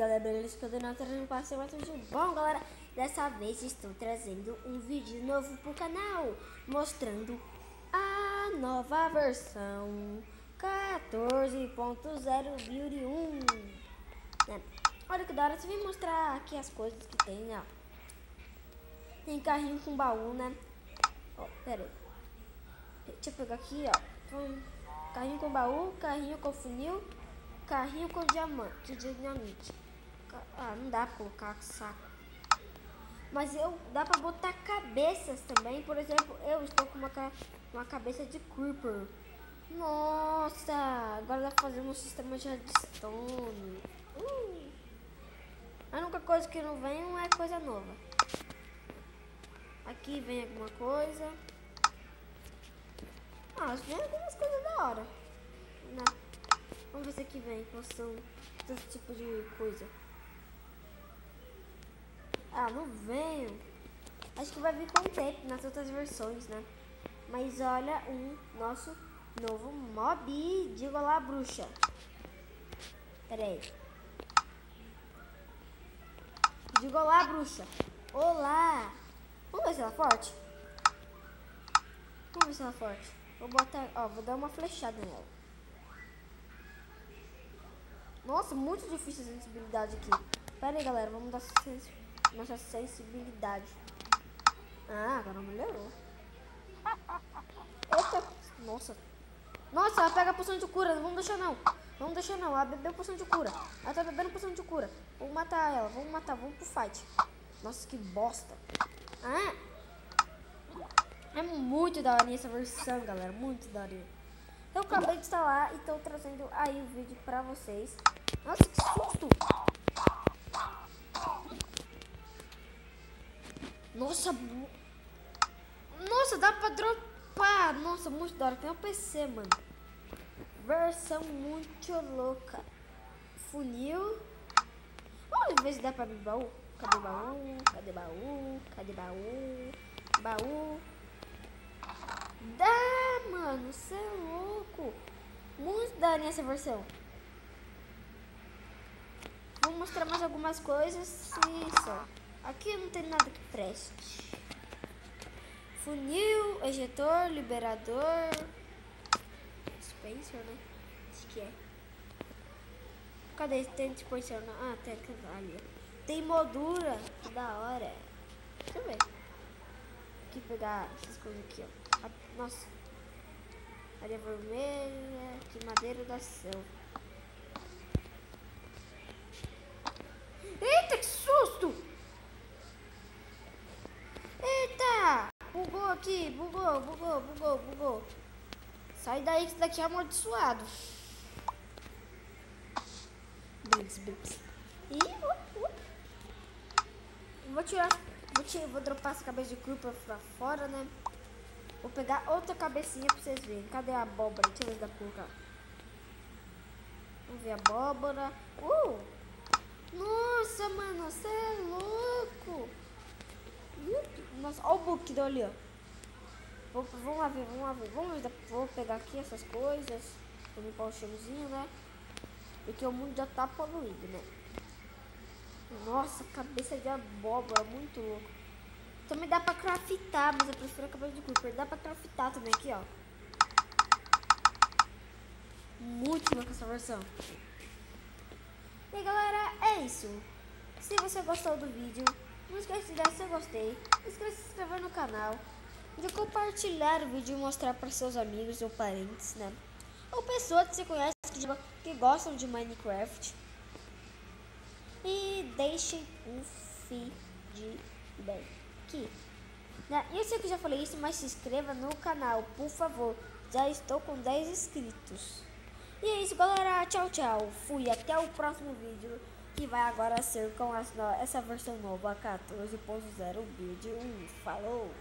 galera, beleza? Que eu não trazendo para ser mais vídeo. Bom, galera, dessa vez estou trazendo um vídeo novo pro canal, mostrando a nova versão 14.0 Build 1, né? Olha que da hora, você vem mostrar aqui as coisas que tem, né? Tem carrinho com baú, né? Ó, pera aí. Deixa eu pegar aqui, ó. Carrinho com baú, carrinho com funil, carrinho com diamante, dinamite. Ah, não dá pra colocar saco. Mas dá pra botar cabeças também. Por exemplo, eu estou com uma cabeça de creeper. Nossa, agora dá pra fazer um sistema de redstone. A única coisa que não vem é coisa nova. Aqui vem alguma coisa. Ah, vem algumas coisas da hora. Não. Vamos ver se aqui vem poção, todo tipo de coisa. Ah, não vem. Acho que vai vir com o tempo nas outras versões, né? Mas olha nosso novo mob. Diga lá, bruxa. Pera aí. Diga lá, bruxa. Olá. Vamos ver se ela é forte. Vamos ver se ela é forte. Vou botar, ó, vou dar uma flechada nela. Nossa, muito difícil a sensibilidade aqui. Pera aí, galera, vamos dar nossa sensibilidade. Ah, agora melhorou. Eita, nossa. Nossa, ela pega a poção de cura, não vamos deixar não. Vamos deixar não, ela bebeu poção de cura. Ela tá bebendo poção de cura. Vamos matar ela, vamos pro fight. Nossa, que bosta. Ah, é muito daorinha essa versão, galera, muito daorinha. Eu acabei de instalar e estou trazendo aí o vídeo pra vocês. Nossa, que susto! Nossa, dá pra dropar! Nossa, muito da hora. Tem um PC, mano. Versão muito louca. Funil. Vamos ver se dá pra abrir baú. Cadê baú? Cadê baú? Cadê baú? Baú. Dá, mano. Você é louco. Muito daorinha essa versão. Vou mostrar mais algumas coisas. Isso. Aqui não tem nada que preste. Funil, ejetor, liberador. Dispenser, né? Acho que é. Cadê? Tem dispenser? Ah, tem ali. Tem moldura. Que da hora. Deixa eu ver. Aqui pegar essas coisas aqui, ó. Nossa. Areia vermelha. Que madeira da selva. Eita, que susto! Eita! Bugou aqui, bugou. Sai daí que isso daqui é amaldiçoado. Blips. Vou dropar essa cabeça de creeper pra fora, né? Vou pegar outra cabecinha pra vocês verem. Cadê a abóbora? Deixa eu ver se dá pra colocar. Vamos ver a abóbora. Nossa, mano, você é louco. Nossa, olha o bug que deu ali, ó. Vamos lá ver. Vou pegar aqui essas coisas. Vou limpar o cheirozinho, né? Porque o mundo já tá poluído, né? Nossa, cabeça de abóbora, muito louco. Também dá pra craftar, mas eu prefiro a cabeça de creeper. Dá pra craftar também aqui, ó. Muito louca essa versão. E aí, galera, é isso. Se você gostou do vídeo, não esquece de dar seu gostei, não esquece de se inscrever no canal, de compartilhar o vídeo e mostrar para seus amigos ou parentes, né? Ou pessoas que você conhece que gostam de Minecraft. E deixem um feedback. Né? Eu sei que já falei isso, mas se inscreva no canal, por favor. Já estou com 10 inscritos. E é isso, galera. Tchau. Fui. Até o próximo vídeo, que vai agora ser com essa versão nova 14.0 Build 1. Falou!